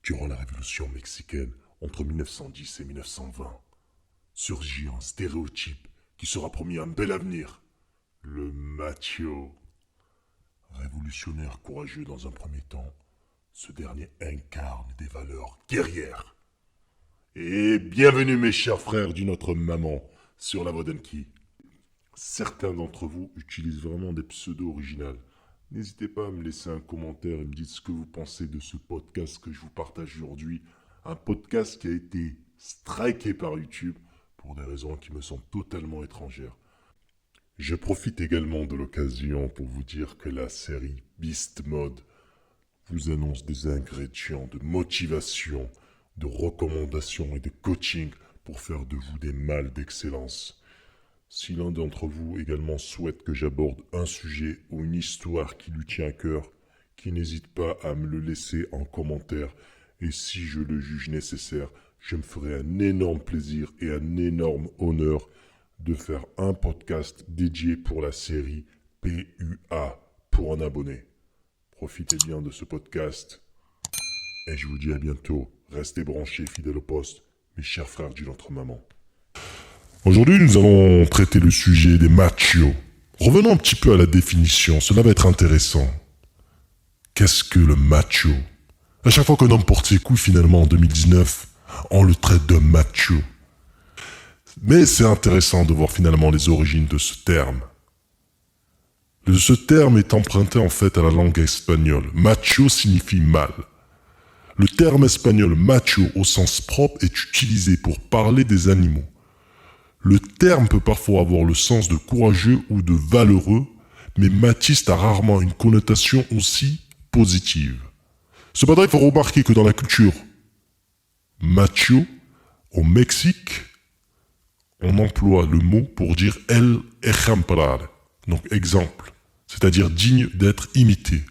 Durant la révolution mexicaine, entre 1910 et 1920, surgit un stéréotype qui sera promis un bel avenir. Le macho. Révolutionnaire courageux dans un premier temps, ce dernier incarne des valeurs guerrières. Et bienvenue mes chers frères d'une autre maman sur la Vodenki. Certains d'entre vous utilisent vraiment des pseudos originales. N'hésitez pas à me laisser un commentaire et me dire ce que vous pensez de ce podcast que je vous partage aujourd'hui. Un podcast qui a été striké par YouTube pour des raisons qui me sont totalement étrangères. Je profite également de l'occasion pour vous dire que la série Beast Mode vous annonce des ingrédients de motivation, de recommandations et de coaching pour faire de vous des mâles d'excellence. Si l'un d'entre vous également souhaite que j'aborde un sujet ou une histoire qui lui tient à cœur, qu'il n'hésite pas à me le laisser en commentaire et si je le juge nécessaire, je me ferai un énorme plaisir et un énorme honneur de faire un podcast dédié pour la série PUA pour un abonné. Profitez bien de ce podcast et je vous dis à bientôt. Restez branchés, fidèles au poste, mes chers frères d'une autre maman. Aujourd'hui, nous allons traiter le sujet des machos. Revenons un petit peu à la définition, cela va être intéressant. Qu'est-ce que le macho? À chaque fois qu'un homme porte ses couilles, finalement, en 2019, on le traite de macho. Mais c'est intéressant de voir finalement les origines de ce terme. Ce terme est emprunté en fait à la langue espagnole. Macho signifie mâle. Le terme espagnol macho au sens propre est utilisé pour parler des animaux. Le terme peut parfois avoir le sens de courageux ou de valeureux, mais machiste a rarement une connotation aussi positive. Cependant, il faut remarquer que dans la culture macho, au Mexique, on emploie le mot pour dire el ejemplar, donc exemple, c'est-à-dire digne d'être imité.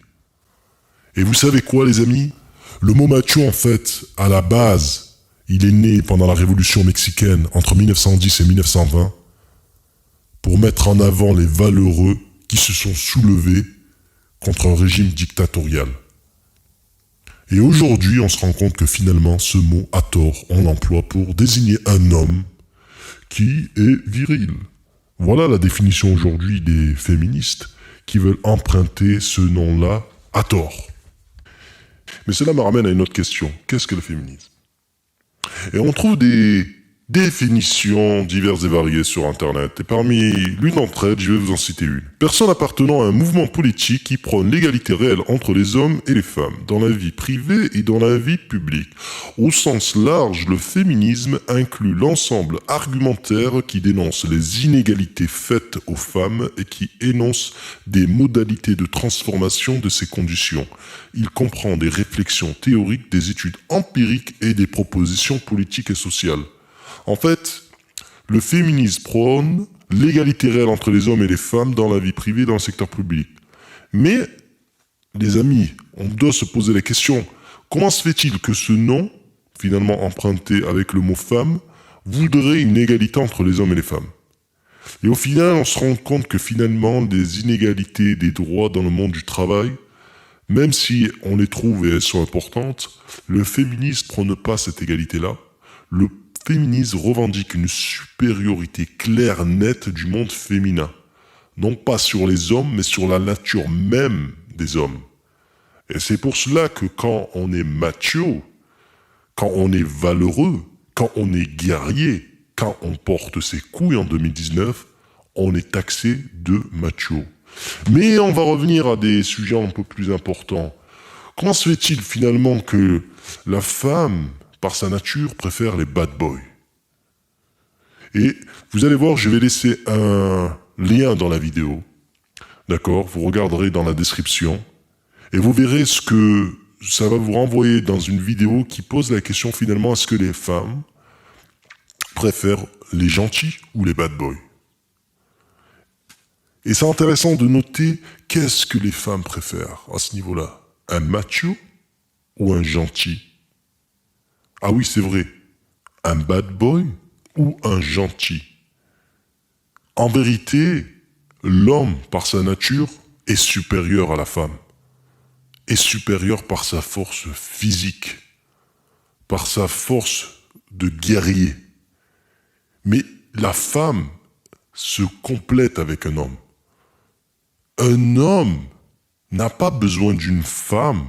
Et vous savez quoi les amis? Le mot macho en fait, à la base, il est né pendant la révolution mexicaine entre 1910 et 1920 pour mettre en avant les valeureux qui se sont soulevés contre un régime dictatorial. Et aujourd'hui, on se rend compte que finalement, ce mot, à tort, on l'emploie pour désigner un homme qui est viril. Voilà la définition aujourd'hui des féministes qui veulent emprunter ce nom-là à tort. Mais cela me ramène à une autre question. Qu'est-ce que le féminisme? Et on trouve des définitions diverses et variées sur Internet. Et parmi l'une d'entre elles, je vais vous en citer une. Personne appartenant à un mouvement politique qui prône l'égalité réelle entre les hommes et les femmes, dans la vie privée et dans la vie publique. Au sens large, le féminisme inclut l'ensemble argumentaire qui dénonce les inégalités faites aux femmes et qui énonce des modalités de transformation de ces conditions. Il comprend des réflexions théoriques, des études empiriques et des propositions politiques et sociales. En fait, le féminisme prône l'égalité réelle entre les hommes et les femmes dans la vie privée et dans le secteur public. Mais, les amis, on doit se poser la question, comment se fait-il que ce nom, finalement emprunté avec le mot femme, voudrait une égalité entre les hommes et les femmes? Et au final, on se rend compte que finalement, des inégalités des droits dans le monde du travail, même si on les trouve et elles sont importantes, le féminisme prône pas cette égalité-là. Le féminisme revendique une supériorité claire, nette du monde féminin. Non pas sur les hommes, mais sur la nature même des hommes. Et c'est pour cela que quand on est macho, quand on est valeureux, quand on est guerrier, quand on porte ses couilles en 2019, on est taxé de macho. Mais on va revenir à des sujets un peu plus importants. Comment se fait-il finalement que la femme, par sa nature, préfère les bad boys? Et vous allez voir, je vais laisser un lien dans la vidéo. D'accord? Vous regarderez dans la description. Et vous verrez ce que ça va vous renvoyer dans une vidéo qui pose la question finalement, est-ce que les femmes préfèrent les gentils ou les bad boys? Et c'est intéressant de noter qu'est-ce que les femmes préfèrent à ce niveau-là. Un macho ou un gentil? Ah oui, c'est vrai. Un bad boy ou un gentil? En vérité, l'homme, par sa nature, est supérieur à la femme. Est supérieur par sa force physique. par sa force de guerrier. Mais la femme se complète avec un homme. Un homme n'a pas besoin d'une femme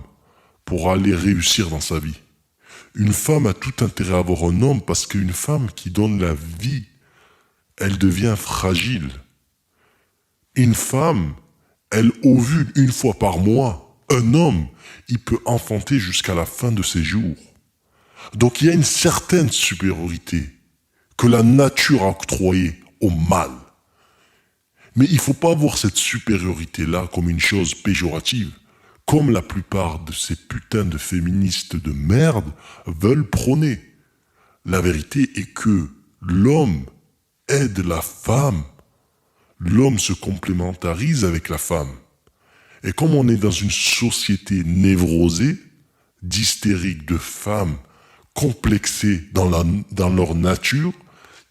pour aller réussir dans sa vie. Une femme a tout intérêt à avoir un homme parce qu'une femme qui donne la vie, elle devient fragile. Une femme, elle ovule une fois par mois. Un homme, il peut enfanter jusqu'à la fin de ses jours. Donc il y a une certaine supériorité que la nature a octroyée au mâle. Mais il ne faut pas voir cette supériorité-là comme une chose péjorative, comme la plupart de ces putains de féministes de merde veulent prôner. La vérité est que l'homme aide la femme. L'homme se complémentarise avec la femme. Et comme on est dans une société névrosée, d'hystériques, de femmes complexées dans leur nature,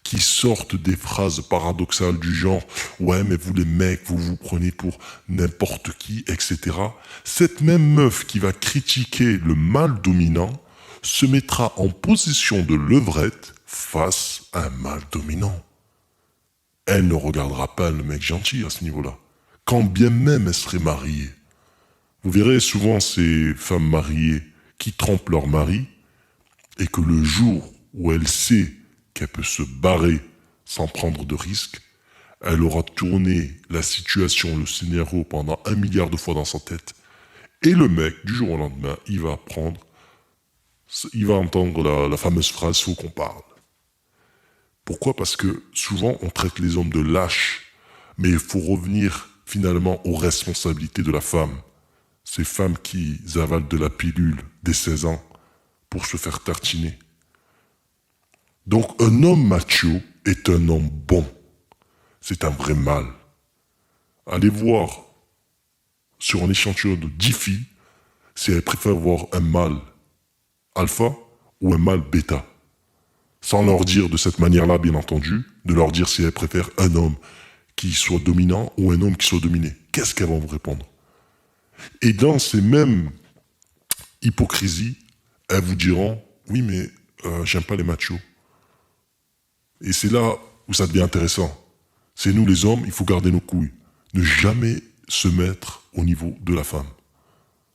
qui sortent des phrases paradoxales du genre « Ouais, mais vous les mecs, vous vous prenez pour n'importe qui, etc. » Cette même meuf qui va critiquer le mâle dominant se mettra en position de levrette face à un mâle dominant. Elle ne regardera pas le mec gentil à ce niveau-là, quand bien même elle serait mariée. Vous verrez souvent ces femmes mariées qui trompent leur mari et que le jour où elle sait qu'elle peut se barrer sans prendre de risques, elle aura tourné la situation, le scénario pendant 1 milliard de fois dans sa tête. Et le mec, du jour au lendemain, il va entendre la fameuse phrase « faut qu'on parle ». Pourquoi ? Parce que souvent on traite les hommes de lâches, mais il faut revenir finalement aux responsabilités de la femme. Ces femmes qui avalent de la pilule dès 16 ans pour se faire tartiner. Donc un homme macho est un homme bon. C'est un vrai mâle. Allez voir sur un échantillon de 10 filles si elles préfèrent voir un mâle alpha ou un mâle bêta. Sans leur dire de cette manière-là, bien entendu, de leur dire si elles préfèrent un homme qui soit dominant ou un homme qui soit dominé. Qu'est-ce qu'elles vont vous répondre ? Et dans ces mêmes hypocrisies, elles vous diront « Oui, mais j'aime pas les machos ». Et c'est là où ça devient intéressant. C'est nous les hommes, il faut garder nos couilles. Ne jamais se mettre au niveau de la femme.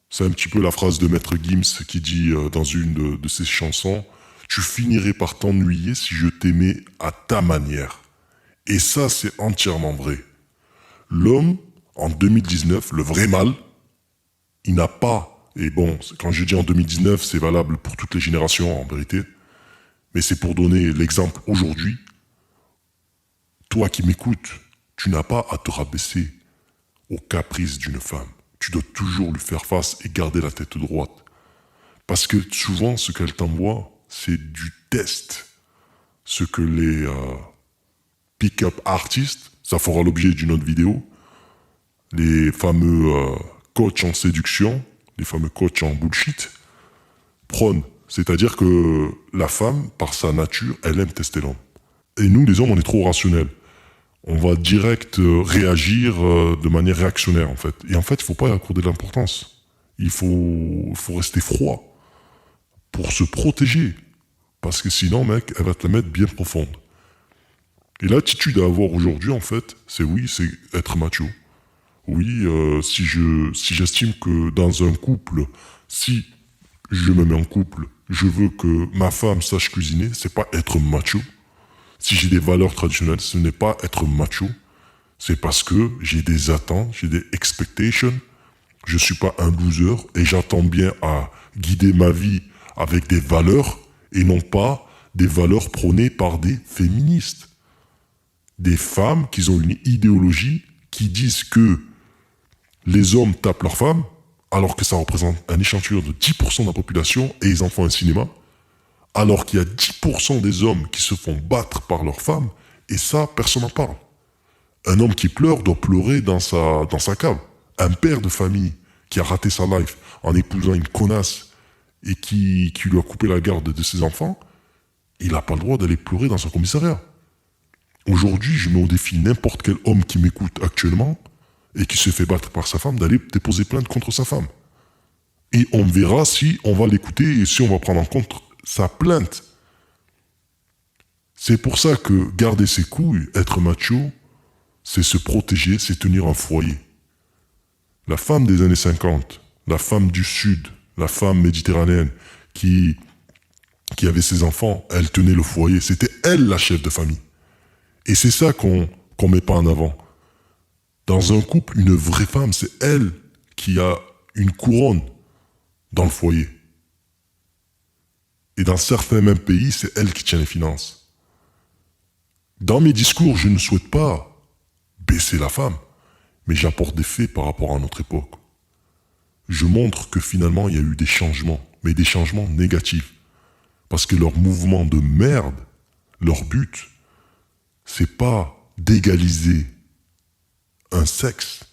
C'est un petit peu la phrase de Maître Gims qui dit dans une de ses chansons « Tu finirais par t'ennuyer si je t'aimais à ta manière ». Et ça, c'est entièrement vrai. L'homme, en 2019, le vrai mâle, il n'a pas, et bon, quand je dis en 2019, c'est valable pour toutes les générations en vérité, mais c'est pour donner l'exemple aujourd'hui. Toi qui m'écoutes, tu n'as pas à te rabaisser aux caprices d'une femme. Tu dois toujours lui faire face et garder la tête droite. Parce que souvent, ce qu'elle t'envoie, c'est du test. Ce que les pick-up artistes, ça fera l'objet d'une autre vidéo, les fameux coachs en séduction, les fameux coachs en bullshit, prônent. C'est-à-dire que la femme, par sa nature, elle aime tester l'homme. Et nous, les hommes, on est trop rationnels. On va direct réagir de manière réactionnaire, en fait. Et en fait, il ne faut pas y accorder de l'importance. Il faut rester froid pour se protéger. Parce que sinon, mec, elle va te la mettre bien profonde. Et l'attitude à avoir aujourd'hui, en fait, c'est être macho. Oui, si j'estime que dans un couple, si je me mets en couple, je veux que ma femme sache cuisiner, c'est pas être macho. Si j'ai des valeurs traditionnelles, ce n'est pas être macho. C'est parce que j'ai des attentes, j'ai des expectations. Je suis pas un loser et j'attends bien à guider ma vie avec des valeurs et non pas des valeurs prônées par des féministes. Des femmes qui ont une idéologie qui disent que les hommes tapent leurs femmes alors que ça représente un échantillon de 10% de la population et ils en font un cinéma, alors qu'il y a 10% des hommes qui se font battre par leurs femmes, et ça, personne n'en parle. Un homme qui pleure doit pleurer dans sa cave. Un père de famille qui a raté sa life en épousant une connasse et qui lui a coupé la garde de ses enfants, il n'a pas le droit d'aller pleurer dans son commissariat. Aujourd'hui, je mets au défi n'importe quel homme qui m'écoute actuellement et qui se fait battre par sa femme d'aller déposer plainte contre sa femme. Et on verra si on va l'écouter et si on va prendre en compte sa plainte. C'est pour ça que garder ses couilles, être macho, c'est se protéger, c'est tenir un foyer. La femme des années 50, la femme du Sud, la femme méditerranéenne qui avait ses enfants, elle tenait le foyer, c'était elle la chef de famille. Et c'est ça qu'on met pas en avant. Dans un couple, une vraie femme, c'est elle qui a une couronne dans le foyer. Et dans certains mêmes pays, c'est elle qui tient les finances. Dans mes discours, je ne souhaite pas baisser la femme, mais j'apporte des faits par rapport à notre époque. Je montre que finalement, il y a eu des changements, mais des changements négatifs. Parce que leur mouvement de merde, leur but, c'est pas d'égaliser un sexe,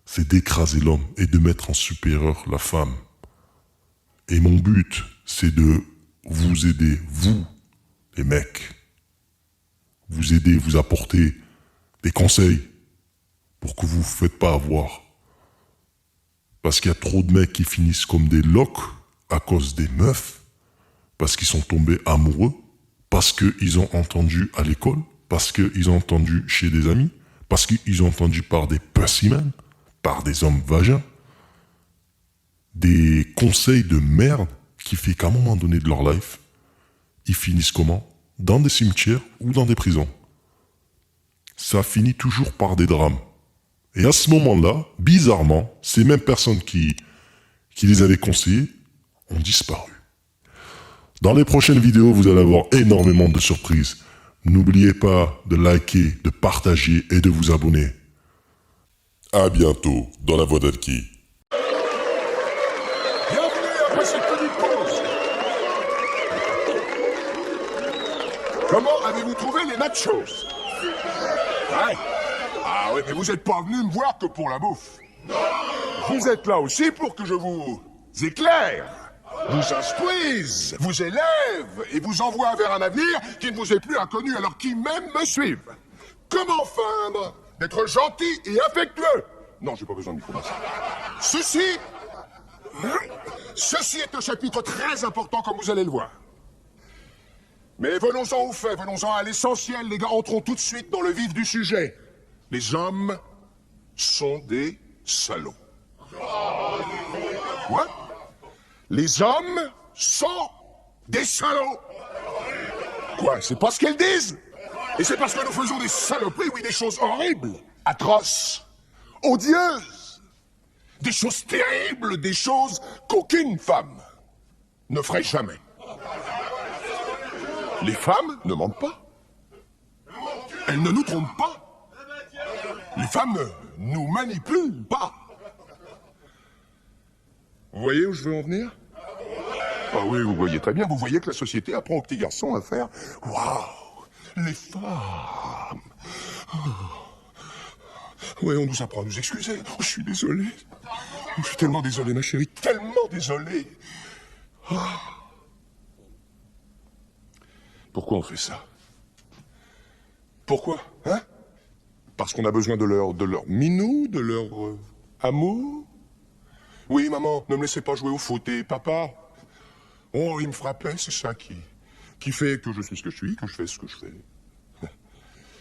c'est d'écraser l'homme et de mettre en supérieur la femme. Et mon but, c'est de vous aider, vous, les mecs, vous aider, vous apporter des conseils pour que vous ne vous faites pas avoir. Parce qu'il y a trop de mecs qui finissent comme des locs à cause des meufs, parce qu'ils sont tombés amoureux, parce qu'ils ont entendu à l'école, parce qu'ils ont entendu chez des amis, parce qu'ils ont entendu par des pussymen, par des hommes vagins, des conseils de merde qui fait qu'à un moment donné de leur life, ils finissent comment? Dans des cimetières ou dans des prisons. Ça finit toujours par des drames. Et à ce moment-là, bizarrement, ces mêmes personnes qui les avaient conseillés ont disparu. Dans les prochaines vidéos, vous allez avoir énormément de surprises. N'oubliez pas de liker, de partager et de vous abonner. À bientôt dans la voie d'Alki. Bienvenue après cette petite pause. Comment avez-vous trouvé les nachos? Ouais. Ah oui, mais vous n'êtes pas venu me voir que pour la bouffe. Vous êtes là aussi pour que je vous éclaire, vous instruise, vous élève et vous envoie vers un avenir qui ne vous est plus inconnu alors qui même me suivent. Comment feindre d'être gentil et affectueux? Non, j'ai pas besoin de micro. Ceci est un chapitre très important comme vous allez le voir. Mais venons-en aux faits, venons-en à l'essentiel, les gars, entrons tout de suite dans le vif du sujet. Les hommes sont des salauds. Quoi? Les hommes sont des salauds. Quoi? C'est pas ce qu'elles disent? Et c'est parce que nous faisons des saloperies, oui, des choses horribles, atroces, odieuses, des choses terribles, des choses qu'aucune femme ne ferait jamais. Les femmes ne mentent pas. Elles ne nous trompent pas. Les femmes ne nous manipulent pas. Vous voyez où je veux en venir? Ah oui, vous voyez très bien. Vous voyez que la société apprend aux petits garçons à faire « Waouh, les femmes oh. !» Oui, on nous apprend à nous excuser. Oh, je suis désolé. Je suis tellement désolé, ma chérie. Tellement désolé. Oh. Pourquoi on fait ça? Pourquoi? Hein? Parce qu'on a besoin de leur minou, de leur amour? Oui, maman, ne me laissez pas jouer au foot. Et papa? Oh, il me frappait, c'est ça qui fait que je suis ce que je suis, que je fais ce que je fais.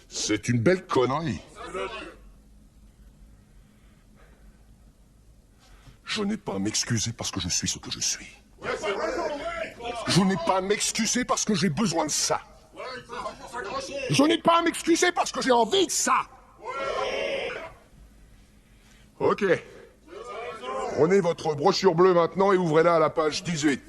C'est une belle connerie. Je n'ai pas à m'excuser parce que je suis ce que je suis. Je n'ai pas à m'excuser parce que j'ai besoin de ça. Je n'ai pas à m'excuser parce que j'ai envie de ça. Ok. Prenez votre brochure bleue maintenant et ouvrez-la à la page 18.